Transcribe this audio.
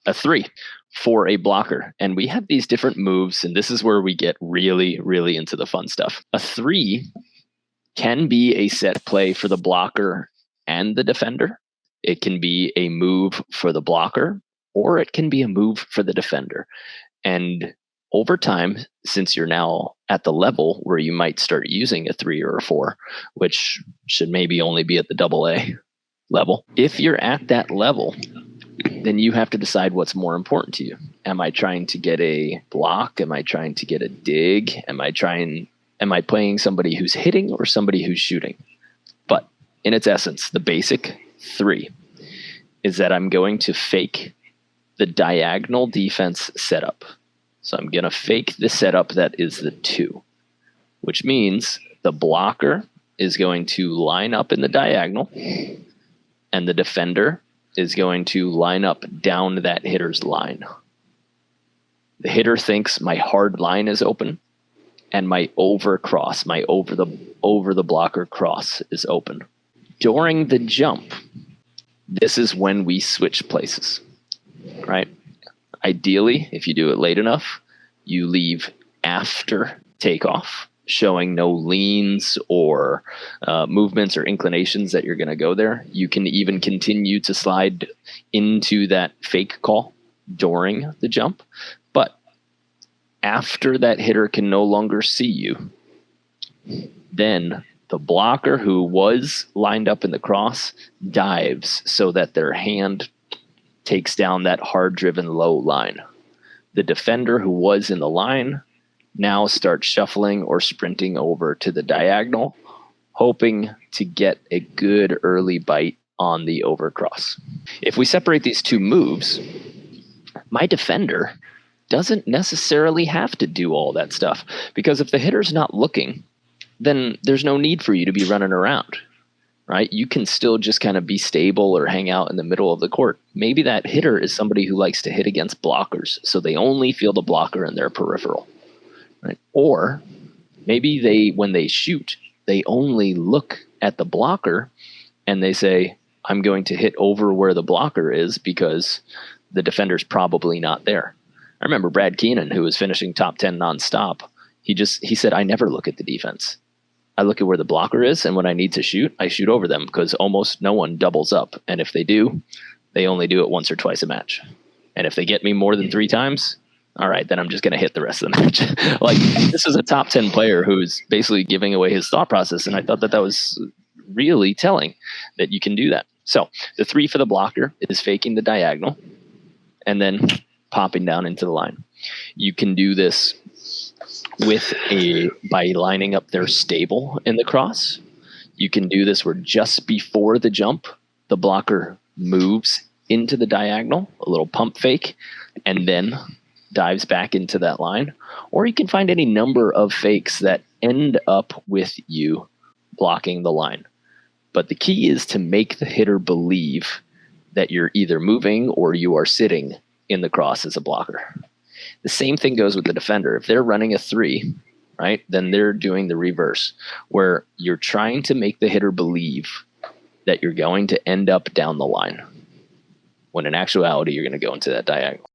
a 3 for a blocker. And we have these different moves, and this is where we get really, really into the fun stuff. A 3 can be a set play for the blocker and the defender. It can be a move for the blocker, or it can be a move for the defender. And over time, since you're now at the level where you might start using a 3 or a 4, which should maybe only be at the AA level, if you're at that level, then you have to decide what's more important to you. Am I trying to get a block? Am I trying to get a dig? Am I playing somebody who's hitting or somebody who's shooting? But in its essence, the basic 3 is that I'm going to fake the diagonal defense setup. So I'm going to fake the setup that is the 2, which means the blocker is going to line up in the diagonal and the defender is going to line up down that hitter's line. The hitter thinks my hard line is open and my over the blocker cross is open. During the jump, this is when we switch places, right? Ideally, if you do it late enough, you leave after takeoff, showing no leans or movements or inclinations that you're going to go there. You can even continue to slide into that fake call during the jump. But after that hitter can no longer see you, then the blocker who was lined up in the cross dives so that their hand takes down that hard-driven low line. The defender who was in the line now starts shuffling or sprinting over to the diagonal, hoping to get a good early bite on the overcross. If we separate these two moves, my defender doesn't necessarily have to do all that stuff, because if the hitter's not looking, then there's no need for you to be running around. Right? You can still just kind of be stable or hang out in the middle of the court. Maybe that hitter is somebody who likes to hit against blockers, so they only feel the blocker in their peripheral. Right? Or maybe when they shoot, they only look at the blocker and they say, I'm going to hit over where the blocker is because the defender's probably not there. I remember Brad Keenan, who was finishing top 10 nonstop. He said, I never look at the defense. I look at where the blocker is, and when I need to shoot, I shoot over them because almost no one doubles up. And if they do, they only do it once or twice a match. And if they get me more than 3 times, all right, then I'm just going to hit the rest of the match. Like, this is a top 10 player who's basically giving away his thought process, and I thought that was really telling that you can do that. So the 3 for the blocker is faking the diagonal and then popping down into the line. You can do this by lining up their stable in the cross. You can do this where just before the jump, the blocker moves into the diagonal, a little pump fake, and then dives back into that line. Or you can find any number of fakes that end up with you blocking the line. But the key is to make the hitter believe that you're either moving or you are sitting in the cross as a blocker. The same thing goes with the defender. If they're running a 3, right, then they're doing the reverse, where you're trying to make the hitter believe that you're going to end up down the line, when in actuality, you're going to go into that diagonal.